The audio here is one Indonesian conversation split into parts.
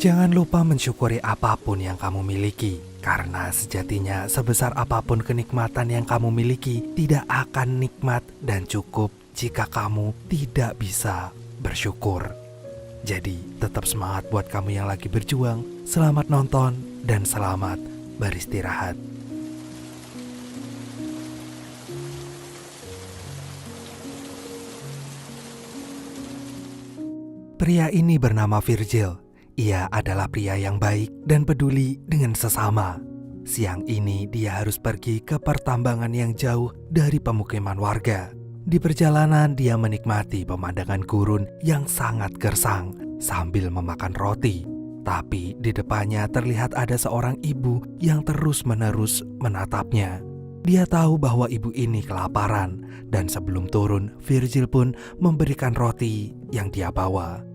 Jangan lupa mensyukuri apapun yang kamu miliki, karena sejatinya sebesar apapun kenikmatan yang kamu miliki tidak akan nikmat dan cukup jika kamu tidak bisa bersyukur. Jadi tetap semangat buat kamu yang lagi berjuang. Selamat nonton dan selamat beristirahat. Pria ini bernama Virgil. Ia adalah pria yang baik dan peduli dengan sesama. Siang ini dia harus pergi ke pertambangan yang jauh dari pemukiman warga. Di perjalanan dia menikmati pemandangan gurun yang sangat gersang sambil memakan roti. Tapi di depannya terlihat ada seorang ibu yang terus-menerus menatapnya. Dia tahu bahwa ibu ini kelaparan dan sebelum turun, Virgil pun memberikan roti yang dia bawa.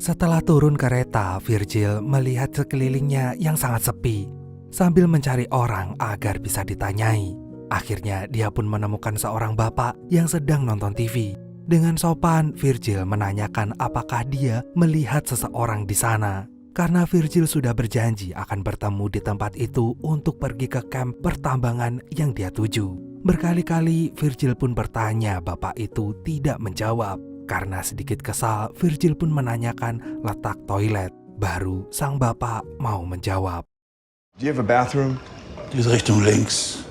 Setelah turun kereta, Virgil melihat sekelilingnya yang sangat sepi sambil mencari orang agar bisa ditanyai. Akhirnya dia pun menemukan seorang bapak yang sedang nonton TV. Dengan sopan, Virgil menanyakan apakah dia melihat seseorang di sana. Karena Virgil sudah berjanji akan bertemu di tempat itu untuk pergi ke kamp pertambangan yang dia tuju. Berkali-kali Virgil pun bertanya, bapak itu tidak menjawab. Karena sedikit kesal, Virgil pun menanyakan letak toilet. Baru sang bapak mau menjawab. Do you have a bathroom? Die ist Richtung links.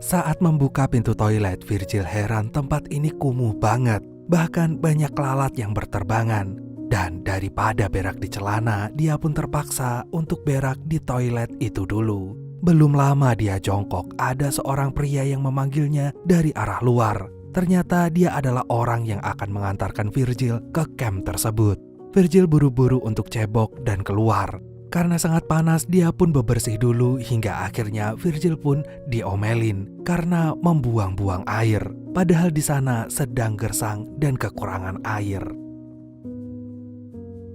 Saat membuka pintu toilet, Virgil heran tempat ini kumuh banget. Bahkan banyak lalat yang berterbangan. Dan daripada berak di celana, dia pun terpaksa untuk berak di toilet itu dulu. Belum lama dia jongkok, ada seorang pria yang memanggilnya dari arah luar. Ternyata dia adalah orang yang akan mengantarkan Virgil ke camp tersebut. Virgil buru-buru untuk cebok dan keluar. Karena sangat panas, dia pun bebersih dulu hingga akhirnya Virgil pun diomelin karena membuang-buang air. Padahal di sana sedang gersang dan kekurangan air.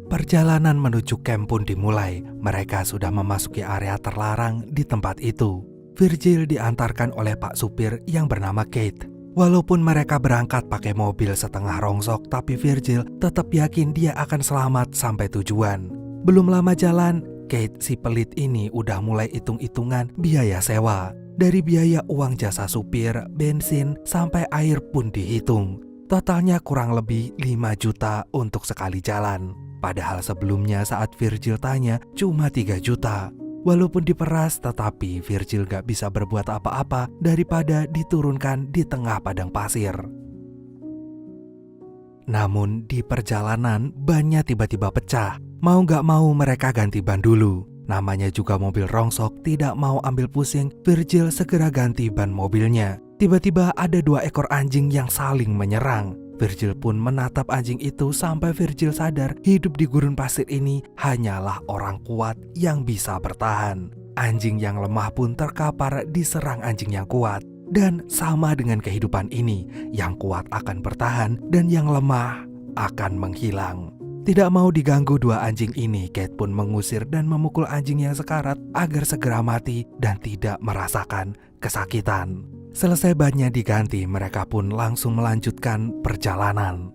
Perjalanan menuju camp pun dimulai. Mereka sudah memasuki area terlarang di tempat itu. Virgil diantarkan oleh Pak Supir yang bernama Kate. Walaupun mereka berangkat pakai mobil setengah rongsok, tapi Virgil tetap yakin dia akan selamat sampai tujuan. Belum lama jalan, Kate si pelit ini udah mulai hitung-hitungan biaya sewa. Dari biaya uang jasa supir, bensin, sampai air pun dihitung. Totalnya kurang lebih 5 juta untuk sekali jalan. Padahal sebelumnya saat Virgil tanya cuma 3 juta. Walaupun diperas, tetapi Virgil gak bisa berbuat apa-apa daripada diturunkan di tengah padang pasir. Namun di perjalanan bannya tiba-tiba pecah. Mau gak mau mereka ganti ban dulu. Namanya juga mobil rongsok, tidak mau ambil pusing, Virgil segera ganti ban mobilnya. Tiba-tiba ada 2 ekor anjing yang saling menyerang. Virgil pun menatap anjing itu sampai Virgil sadar hidup di gurun pasir ini hanyalah orang kuat yang bisa bertahan. Anjing yang lemah pun terkapar diserang anjing yang kuat. Dan sama dengan kehidupan ini, yang kuat akan bertahan dan yang lemah akan menghilang. Tidak mau diganggu 2 anjing ini, Kate pun mengusir dan memukul anjing yang sekarat agar segera mati dan tidak merasakan kesakitan. Selesai bannya diganti, mereka pun langsung melanjutkan perjalanan.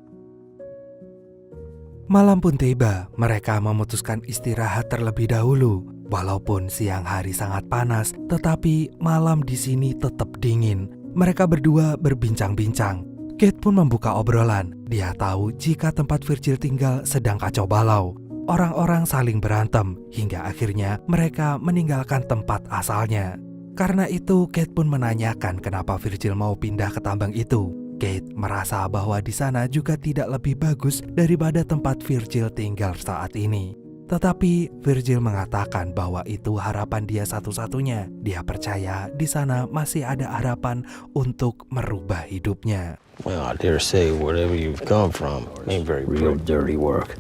Malam pun tiba, mereka memutuskan istirahat terlebih dahulu. Walaupun siang hari sangat panas, tetapi malam di sini tetap dingin. Mereka berdua berbincang-bincang. Kate pun membuka obrolan. Dia tahu jika tempat Virgil tinggal sedang kacau balau. Orang-orang saling berantem, hingga akhirnya mereka meninggalkan tempat asalnya. Karena itu, Kate pun menanyakan kenapa Virgil mau pindah ke tambang itu. Kate merasa bahwa di sana juga tidak lebih bagus daripada tempat Virgil tinggal saat ini. Tetapi Virgil mengatakan bahwa itu harapan dia satu-satunya. Dia percaya di sana masih ada harapan untuk merubah hidupnya. Well, I dare say wherever you've come from ain't very Real dirty work.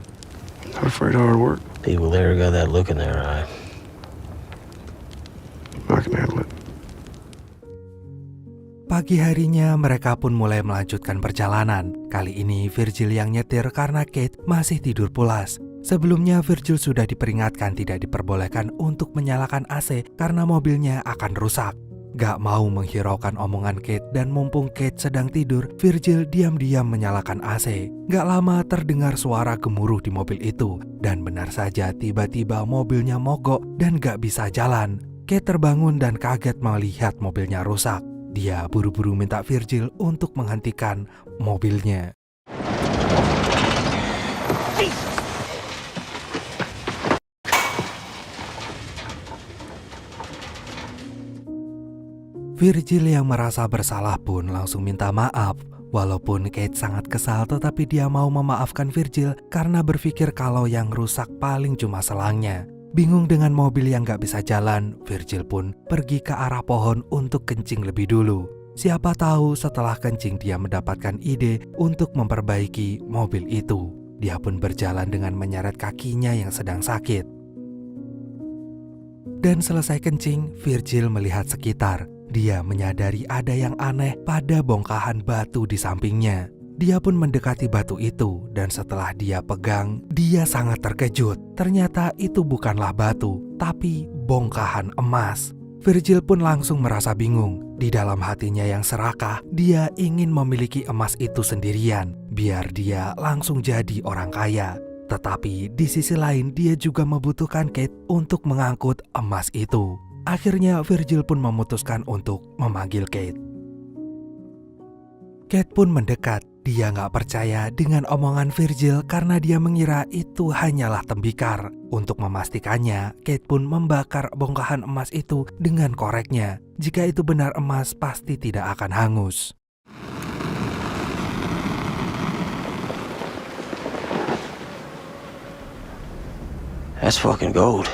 Not afraid of hard work. People there got that look in their eye. I can handle it. Pagi harinya mereka pun mulai melanjutkan perjalanan. Kali ini Virgil yang nyetir karena Kate masih tidur pulas. Sebelumnya Virgil sudah diperingatkan tidak diperbolehkan untuk menyalakan AC karena mobilnya akan rusak. Gak mau menghiraukan omongan Kate dan mumpung Kate sedang tidur, Virgil diam-diam menyalakan AC. Gak lama terdengar suara gemuruh di mobil itu, dan benar saja tiba-tiba mobilnya mogok dan gak bisa jalan. Kate terbangun dan kaget melihat mobilnya rusak. Dia buru-buru minta Virgil untuk menghentikan mobilnya. Virgil yang merasa bersalah pun langsung minta maaf. Walaupun Kate sangat kesal, tetapi dia mau memaafkan Virgil karena berpikir kalau yang rusak paling cuma selangnya. Bingung dengan mobil yang gak bisa jalan, Virgil pun pergi ke arah pohon untuk kencing lebih dulu. Siapa tahu setelah kencing dia mendapatkan ide untuk memperbaiki mobil itu. Dia pun berjalan dengan menyeret kakinya yang sedang sakit. Dan selesai kencing, Virgil melihat sekitar. Dia menyadari ada yang aneh pada bongkahan batu di sampingnya. Dia pun mendekati batu itu, dan setelah dia pegang, dia sangat terkejut. Ternyata itu bukanlah batu, tapi bongkahan emas. Virgil pun langsung merasa bingung. Di dalam hatinya yang serakah, dia ingin memiliki emas itu sendirian, biar dia langsung jadi orang kaya. Tetapi di sisi lain dia juga membutuhkan Kate untuk mengangkut emas itu. Akhirnya Virgil pun memutuskan untuk memanggil Kate. Kate pun mendekat. Dia gak percaya dengan omongan Virgil karena dia mengira itu hanyalah tembikar. Untuk memastikannya, Kate pun membakar bongkahan emas itu dengan koreknya. Jika itu benar emas, pasti tidak akan hangus. That's fucking gold.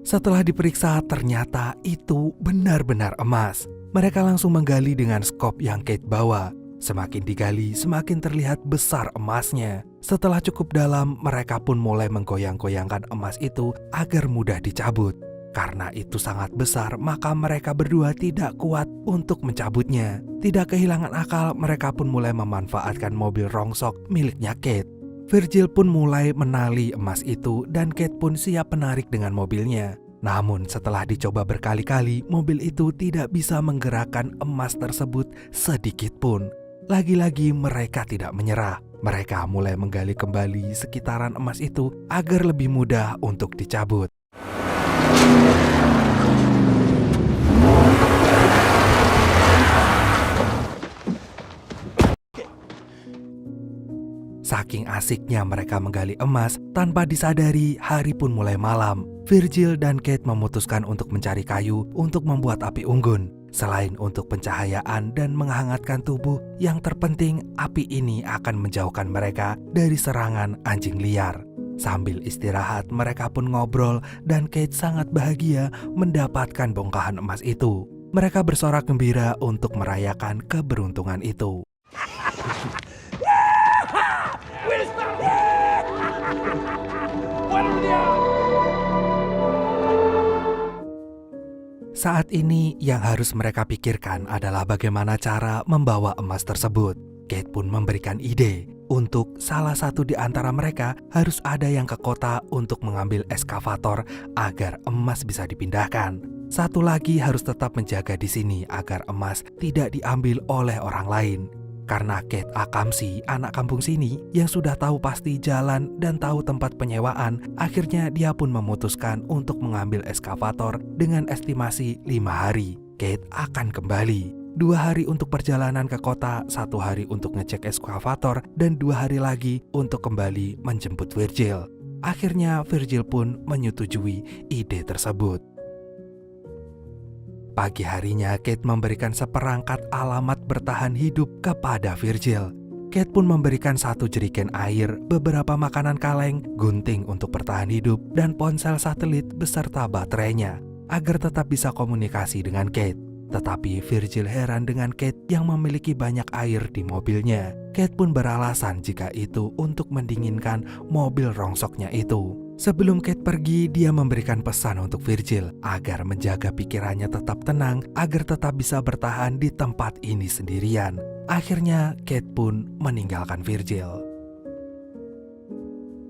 Setelah diperiksa, ternyata itu benar-benar emas. Mereka langsung menggali dengan skop yang Kate bawa. Semakin digali, semakin terlihat besar emasnya. Setelah cukup dalam, mereka pun mulai menggoyang-goyangkan emas itu agar mudah dicabut. Karena itu sangat besar, maka mereka berdua tidak kuat untuk mencabutnya. Tidak kehilangan akal, mereka pun mulai memanfaatkan mobil rongsok miliknya Kate. Virgil pun mulai menali emas itu dan Kate pun siap menarik dengan mobilnya. Namun setelah dicoba berkali-kali, mobil itu tidak bisa menggerakkan emas tersebut sedikit pun. Lagi-lagi mereka tidak menyerah. Mereka mulai menggali kembali sekitaran emas itu agar lebih mudah untuk dicabut. Saking asiknya mereka menggali emas, tanpa disadari hari pun mulai malam. Virgil dan Kate memutuskan untuk mencari kayu untuk membuat api unggun. Selain untuk pencahayaan dan menghangatkan tubuh, yang terpenting api ini akan menjauhkan mereka dari serangan anjing liar. Sambil istirahat, mereka pun ngobrol dan Kate sangat bahagia mendapatkan bongkahan emas itu. Mereka bersorak gembira untuk merayakan keberuntungan itu. Saat ini yang harus mereka pikirkan adalah bagaimana cara membawa emas tersebut. Kate pun memberikan ide untuk salah satu di antara mereka harus ada yang ke kota untuk mengambil eskavator agar emas bisa dipindahkan. Satu lagi harus tetap menjaga di sini agar emas tidak diambil oleh orang lain. Karena Kate Akamsi, anak kampung sini yang sudah tahu pasti jalan dan tahu tempat penyewaan, akhirnya dia pun memutuskan untuk mengambil eskavator dengan estimasi 5 hari. Kate akan kembali. 2 hari untuk perjalanan ke kota, 1 hari untuk ngecek eskavator, dan 2 hari lagi untuk kembali menjemput Virgil. Akhirnya Virgil pun menyetujui ide tersebut. Pagi harinya Kate memberikan seperangkat alamat bertahan hidup kepada Virgil. Kate pun memberikan 1 jerigen air, beberapa makanan kaleng, gunting untuk bertahan hidup, dan ponsel satelit beserta baterainya agar tetap bisa komunikasi dengan Kate. Tetapi Virgil heran dengan Kate yang memiliki banyak air di mobilnya. Kate pun beralasan jika itu untuk mendinginkan mobil rongsoknya itu. Sebelum Kate pergi, dia memberikan pesan untuk Virgil agar menjaga pikirannya tetap tenang agar tetap bisa bertahan di tempat ini sendirian. Akhirnya Kate pun meninggalkan Virgil.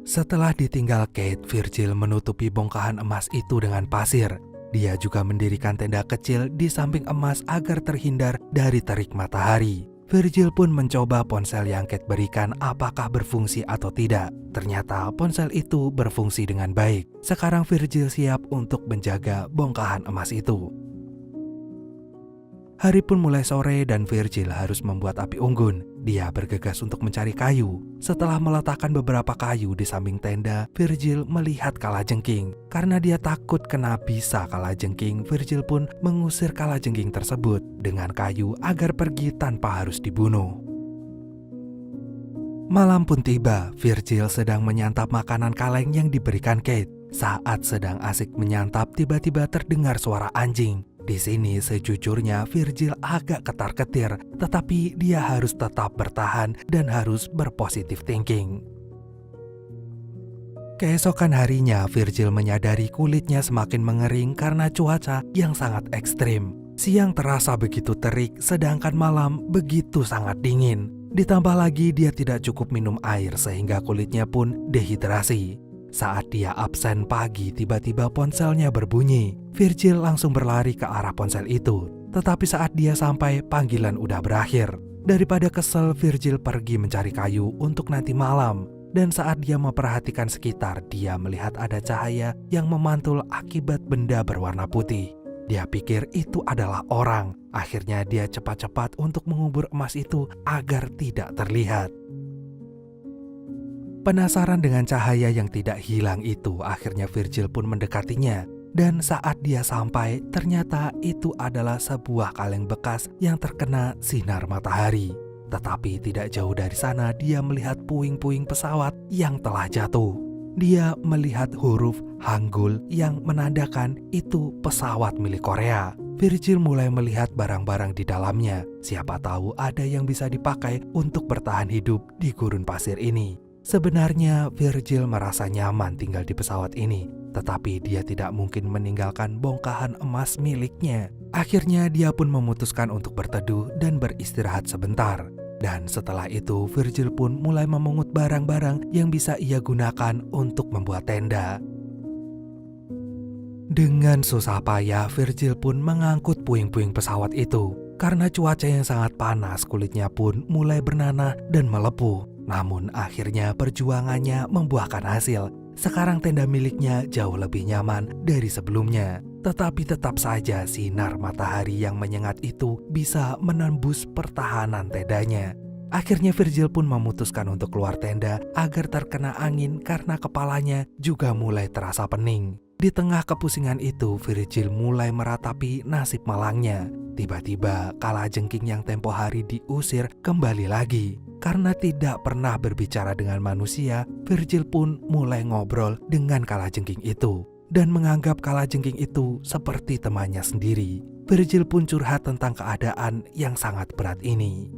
Setelah ditinggal Kate, Virgil menutupi bongkahan emas itu dengan pasir. Dia juga mendirikan tenda kecil di samping emas agar terhindar dari terik matahari. Virgil pun mencoba ponsel yang Kate berikan apakah berfungsi atau tidak. Ternyata ponsel itu berfungsi dengan baik. Sekarang Virgil siap untuk menjaga bongkahan emas itu. Hari pun mulai sore dan Virgil harus membuat api unggun. Dia bergegas untuk mencari kayu. Setelah meletakkan beberapa kayu di samping tenda, Virgil melihat kalajengking. Karena dia takut kena bisa kalajengking, Virgil pun mengusir kalajengking tersebut dengan kayu agar pergi tanpa harus dibunuh. Malam pun tiba, Virgil sedang menyantap makanan kaleng yang diberikan Kate. Saat sedang asik menyantap, tiba-tiba terdengar suara anjing. Di sini sejujurnya Virgil agak ketar-ketir, tetapi dia harus tetap bertahan dan harus berpositif thinking. Keesokan harinya, Virgil menyadari kulitnya semakin mengering karena cuaca yang sangat ekstrim. Siang terasa begitu terik, sedangkan malam begitu sangat dingin. Ditambah lagi dia tidak cukup minum air sehingga kulitnya pun dehidrasi. Saat dia absen pagi, tiba-tiba ponselnya berbunyi. Virgil langsung berlari ke arah ponsel itu. Tetapi saat dia sampai, panggilan udah berakhir. Daripada kesel, Virgil pergi mencari kayu untuk nanti malam. Dan saat dia memperhatikan sekitar, dia melihat ada cahaya yang memantul akibat benda berwarna putih. Dia pikir itu adalah orang. Akhirnya dia cepat-cepat untuk mengubur emas itu agar tidak terlihat. Penasaran dengan cahaya yang tidak hilang itu, akhirnya Virgil pun mendekatinya. Dan saat dia sampai, ternyata itu adalah sebuah kaleng bekas yang terkena sinar matahari. Tetapi tidak jauh dari sana dia melihat puing-puing pesawat yang telah jatuh. Dia melihat huruf Hangul yang menandakan itu pesawat milik Korea. Virgil mulai melihat barang-barang di dalamnya. Siapa tahu ada yang bisa dipakai untuk bertahan hidup di gurun pasir ini. Sebenarnya Virgil merasa nyaman tinggal di pesawat ini, tetapi dia tidak mungkin meninggalkan bongkahan emas miliknya. Akhirnya dia pun memutuskan untuk berteduh dan beristirahat sebentar. Dan setelah itu Virgil pun mulai memungut barang-barang yang bisa ia gunakan untuk membuat tenda. Dengan susah payah Virgil pun mengangkut puing-puing pesawat itu. Karena cuaca yang sangat panas, kulitnya pun mulai bernanah dan melepuh. Namun akhirnya perjuangannya membuahkan hasil. Sekarang tenda miliknya jauh lebih nyaman dari sebelumnya. Tetapi tetap saja sinar matahari yang menyengat itu bisa menembus pertahanan tendanya. Akhirnya Virgil pun memutuskan untuk keluar tenda agar terkena angin karena kepalanya juga mulai terasa pening. Di tengah kepusingan itu, Virgil mulai meratapi nasib malangnya. Tiba-tiba kalajengking yang tempo hari diusir kembali lagi. Karena tidak pernah berbicara dengan manusia, Virgil pun mulai ngobrol dengan kalajengking itu dan menganggap kalajengking itu seperti temannya sendiri. Virgil pun curhat tentang keadaan yang sangat berat ini.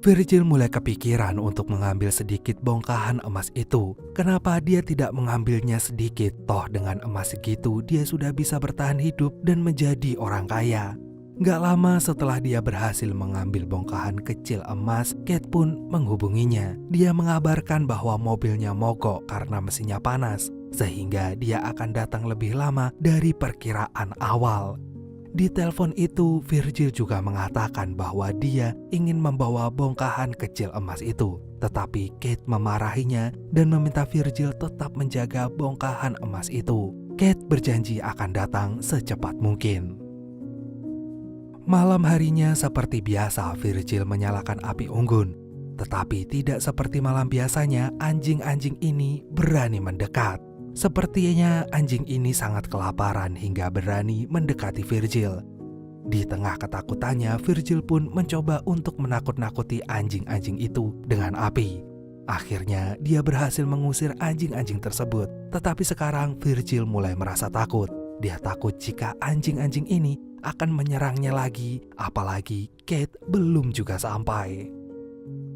Virgil mulai kepikiran untuk mengambil sedikit bongkahan emas itu. Kenapa dia tidak mengambilnya sedikit? Toh dengan emas segitu dia sudah bisa bertahan hidup dan menjadi orang kaya. Gak lama setelah dia berhasil mengambil bongkahan kecil emas, Kate pun menghubunginya. Dia mengabarkan bahwa mobilnya mogok karena mesinnya panas, sehingga dia akan datang lebih lama dari perkiraan awal. Di telepon itu, Virgil juga mengatakan bahwa dia ingin membawa bongkahan kecil emas itu. Tetapi Kate memarahinya dan meminta Virgil tetap menjaga bongkahan emas itu. Kate berjanji akan datang secepat mungkin. Malam harinya seperti biasa Virgil menyalakan api unggun. Tetapi tidak seperti malam biasanya, anjing-anjing ini berani mendekat. Sepertinya anjing ini sangat kelaparan hingga berani mendekati Virgil. Di tengah ketakutannya, Virgil pun mencoba untuk menakut-nakuti anjing-anjing itu dengan api. Akhirnya dia berhasil mengusir anjing-anjing tersebut. Tetapi sekarang Virgil mulai merasa takut. Dia takut jika anjing-anjing ini akan menyerangnya lagi, apalagi Kate belum juga sampai.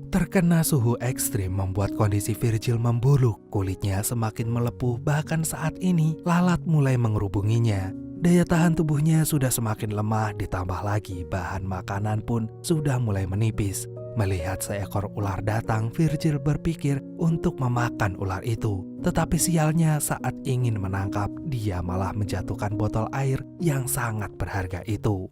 Terkena suhu ekstrim membuat kondisi Virgil memburuk, kulitnya semakin melepuh, bahkan saat ini lalat mulai mengerubunginya. Daya tahan tubuhnya sudah semakin lemah, ditambah lagi bahan makanan pun sudah mulai menipis. Melihat seekor ular datang, Virgil berpikir untuk memakan ular itu. Tetapi sialnya saat ingin menangkap, dia malah menjatuhkan botol air yang sangat berharga itu.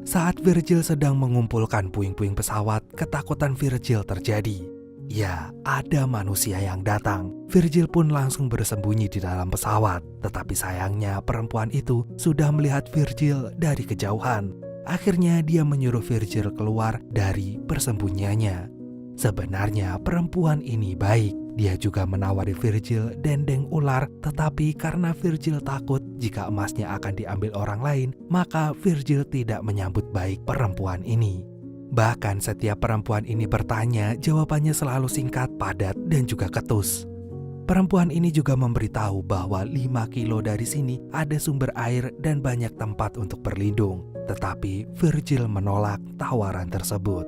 Saat Virgil sedang mengumpulkan puing-puing pesawat, ketakutan Virgil terjadi. Ya, ada manusia yang datang. Virgil pun langsung bersembunyi di dalam pesawat. Tetapi sayangnya perempuan itu sudah melihat Virgil dari kejauhan. Akhirnya dia menyuruh Virgil keluar dari persembunyiannya. Sebenarnya perempuan ini baik. Dia juga menawari Virgil dendeng ular, tetapi karena Virgil takut jika emasnya akan diambil orang lain, maka Virgil tidak menyambut baik perempuan ini. Bahkan setiap perempuan ini bertanya, jawabannya selalu singkat, padat, dan juga ketus. Perempuan ini juga memberitahu bahwa 5 kilo dari sini ada sumber air dan banyak tempat untuk berlindung. Tetapi Virgil menolak tawaran tersebut.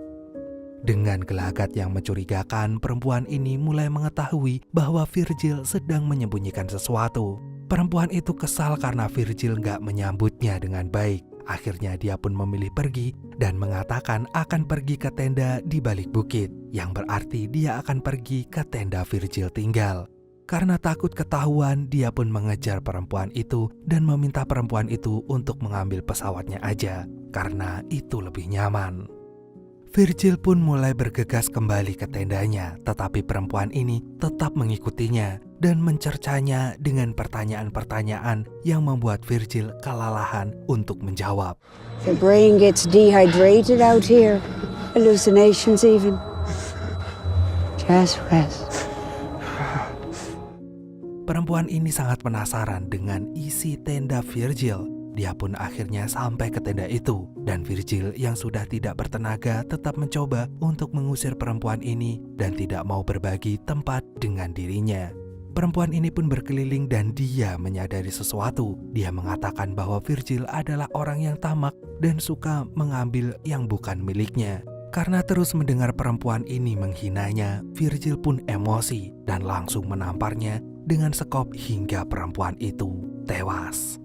Dengan gelagat yang mencurigakan, perempuan ini mulai mengetahui bahwa Virgil sedang menyembunyikan sesuatu. Perempuan itu kesal karena Virgil nggak menyambutnya dengan baik. Akhirnya dia pun memilih pergi dan mengatakan akan pergi ke tenda di balik bukit, yang berarti dia akan pergi ke tenda Virgil tinggal. Karena takut ketahuan, dia pun mengejar perempuan itu dan meminta perempuan itu untuk mengambil pesawatnya aja, karena itu lebih nyaman. Virgil pun mulai bergegas kembali ke tendanya, tetapi perempuan ini tetap mengikutinya dan mencercanya dengan pertanyaan-pertanyaan yang membuat Virgil kelelahan untuk menjawab. The brain gets dehydrated out here. Hallucinations even. Just rest. Perempuan ini sangat penasaran dengan isi tenda Virgil. Dia pun akhirnya sampai ke tenda itu, dan Virgil yang sudah tidak bertenaga tetap mencoba untuk mengusir perempuan ini dan tidak mau berbagi tempat dengan dirinya. Perempuan ini pun berkeliling dan dia menyadari sesuatu. Dia mengatakan bahwa Virgil adalah orang yang tamak dan suka mengambil yang bukan miliknya. Karena terus mendengar perempuan ini menghinanya, Virgil pun emosi dan langsung menamparnya dengan sekop hingga perempuan itu tewas.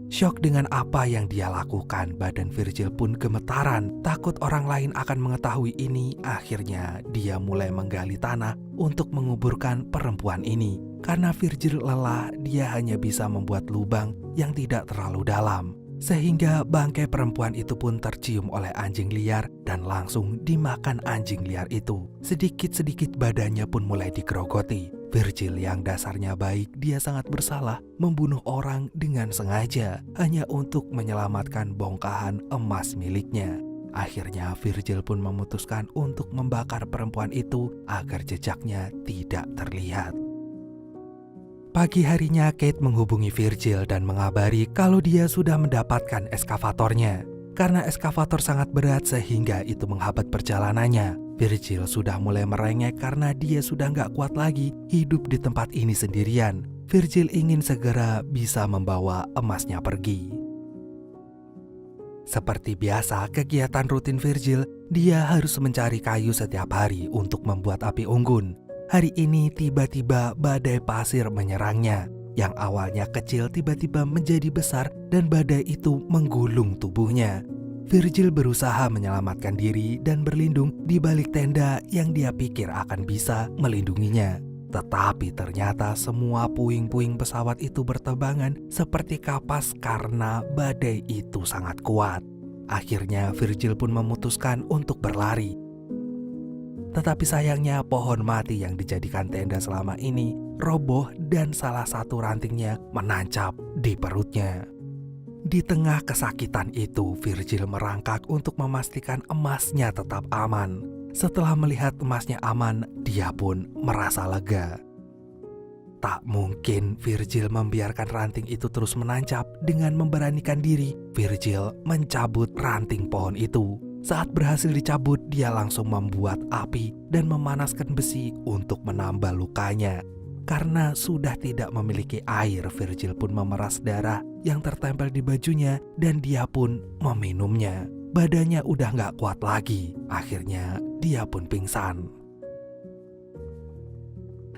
Syok dengan apa yang dia lakukan, badan Virgil pun gemetaran. Takut orang lain akan mengetahui ini, akhirnya dia mulai menggali tanah untuk menguburkan perempuan ini. Karena Virgil lelah, dia hanya bisa membuat lubang yang tidak terlalu dalam. Sehingga bangkai perempuan itu pun tercium oleh anjing liar dan langsung dimakan anjing liar itu. Sedikit-sedikit badannya pun mulai digerogoti. Virgil yang dasarnya baik, dia sangat bersalah membunuh orang dengan sengaja hanya untuk menyelamatkan bongkahan emas miliknya. Akhirnya Virgil pun memutuskan untuk membakar perempuan itu agar jejaknya tidak terlihat. Pagi harinya Kate menghubungi Virgil dan mengabari kalau dia sudah mendapatkan eskavatornya. Karena eskavator sangat berat sehingga itu menghambat perjalanannya. Virgil sudah mulai merengek karena dia sudah gak kuat lagi hidup di tempat ini sendirian. Virgil ingin segera bisa membawa emasnya pergi. Seperti biasa, kegiatan rutin Virgil, dia harus mencari kayu setiap hari untuk membuat api unggun. Hari ini tiba-tiba badai pasir menyerangnya. Yang awalnya kecil tiba-tiba menjadi besar dan badai itu menggulung tubuhnya. Virgil berusaha menyelamatkan diri dan berlindung di balik tenda yang dia pikir akan bisa melindunginya. Tetapi ternyata semua puing-puing pesawat itu bertebangan seperti kapas karena badai itu sangat kuat. Akhirnya Virgil pun memutuskan untuk berlari. Tetapi sayangnya pohon mati yang dijadikan tenda selama ini roboh dan salah satu rantingnya menancap di perutnya. Di tengah kesakitan itu, Virgil merangkak untuk memastikan emasnya tetap aman. Setelah melihat emasnya aman, dia pun merasa lega. Tak mungkin Virgil membiarkan ranting itu terus menancap. Dengan memberanikan diri, Virgil mencabut ranting pohon itu. Saat berhasil dicabut, dia langsung membuat api dan memanaskan besi untuk menambal lukanya. Karena sudah tidak memiliki air, Virgil pun memeras darah yang tertempel di bajunya dan dia pun meminumnya. Badannya udah gak kuat lagi. Akhirnya dia pun pingsan.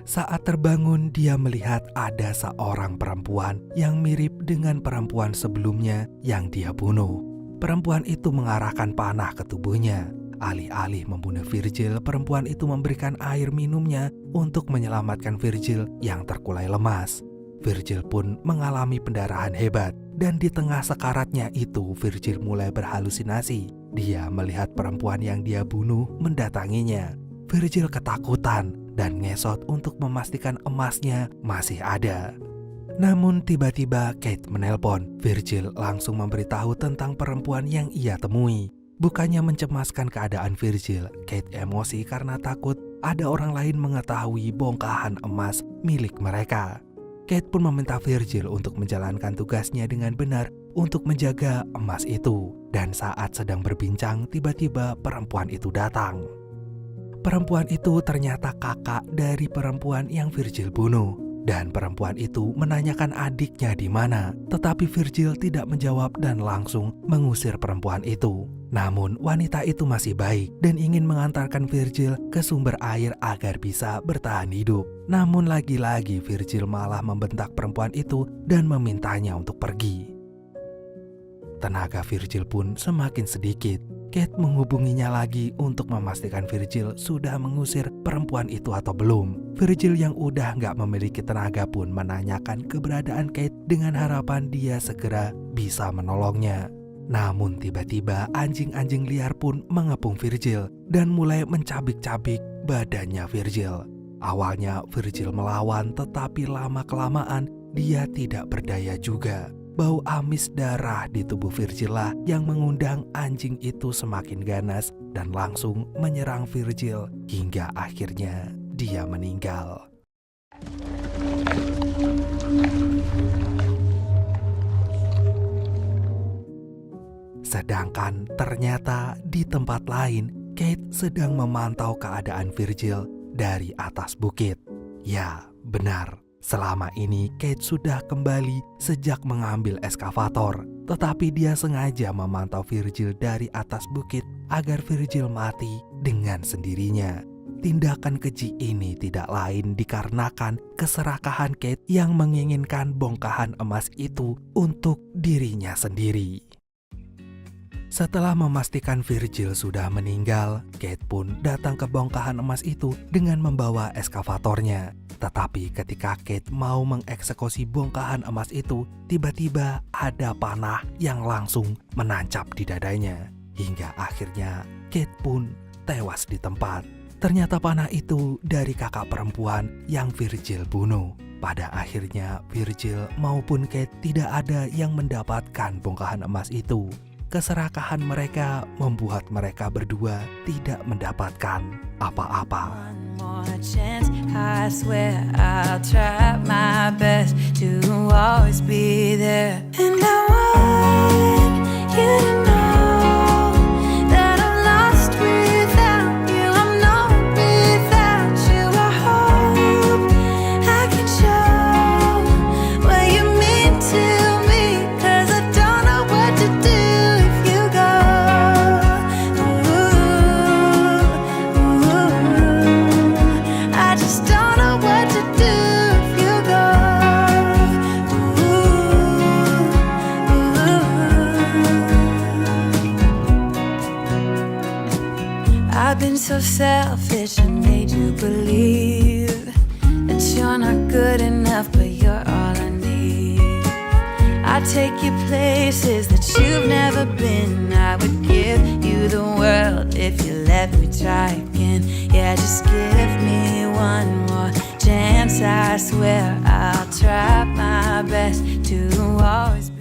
Saat terbangun, dia melihat ada seorang perempuan yang mirip dengan perempuan sebelumnya yang dia bunuh. Perempuan itu mengarahkan panah ke tubuhnya. Alih-alih membunuh Virgil, perempuan itu memberikan air minumnya untuk menyelamatkan Virgil yang terkulai lemas. Virgil pun mengalami pendarahan hebat, dan di tengah sekaratnya itu Virgil mulai berhalusinasi. Dia melihat perempuan yang dia bunuh mendatanginya. Virgil ketakutan dan ngesot untuk memastikan emasnya masih ada. Namun tiba-tiba Kate menelpon. Virgil langsung memberitahu tentang perempuan yang ia temui. Bukannya mencemaskan keadaan Virgil, Kate emosi karena takut ada orang lain mengetahui bongkahan emas milik mereka. Kate pun meminta Virgil untuk menjalankan tugasnya dengan benar untuk menjaga emas itu. Dan saat sedang berbincang, tiba-tiba perempuan itu datang. Perempuan itu ternyata kakak dari perempuan yang Virgil bunuh. Dan perempuan itu menanyakan adiknya di mana, tetapi Virgil tidak menjawab dan langsung mengusir perempuan itu. Namun wanita itu masih baik dan ingin mengantarkan Virgil ke sumber air agar bisa bertahan hidup. Namun lagi-lagi Virgil malah membentak perempuan itu dan memintanya untuk pergi. Tenaga Virgil pun semakin sedikit. Kate menghubunginya lagi untuk memastikan Virgil sudah mengusir perempuan itu atau belum. Virgil yang udah gak memiliki tenaga pun menanyakan keberadaan Kate dengan harapan dia segera bisa menolongnya. Namun tiba-tiba anjing-anjing liar pun mengepung Virgil dan mulai mencabik-cabik badannya Virgil. Awalnya Virgil melawan, tetapi lama-kelamaan dia tidak berdaya juga. Bau amis darah di tubuh Virgil lah yang mengundang anjing itu semakin ganas dan langsung menyerang Virgil hingga akhirnya dia meninggal. Sedangkan ternyata di tempat lain, Kate sedang memantau keadaan Virgil dari atas bukit. Ya, benar. Selama ini Kate sudah kembali sejak mengambil eskavator, tetapi dia sengaja memantau Virgil dari atas bukit agar Virgil mati dengan sendirinya. Tindakan keji ini tidak lain dikarenakan keserakahan Kate yang menginginkan bongkahan emas itu untuk dirinya sendiri. Setelah memastikan Virgil sudah meninggal, Kate pun datang ke bongkahan emas itu dengan membawa eskavatornya. Tetapi ketika Kate mau mengeksekusi bongkahan emas itu, tiba-tiba ada panah yang langsung menancap di dadanya. Hingga akhirnya Kate pun tewas di tempat. Ternyata panah itu dari kakak perempuan yang Virgil bunuh. Pada akhirnya Virgil maupun Kate tidak ada yang mendapatkan bongkahan emas itu. Keserakahan mereka membuat mereka berdua tidak mendapatkan apa-apa. One more chance, I swear I'll try my best to always be there. And I want you to know that I'm lost without you. I'm not without you. I hope I can show what you mean to me, 'cause I don't know what to do. I've been so selfish and made you believe that you're not good enough, but you're all I need. I'd take you places that you've never been. I would give you the world if you let me try again. Yeah, just give me one more chance. I swear I'll try my best to always be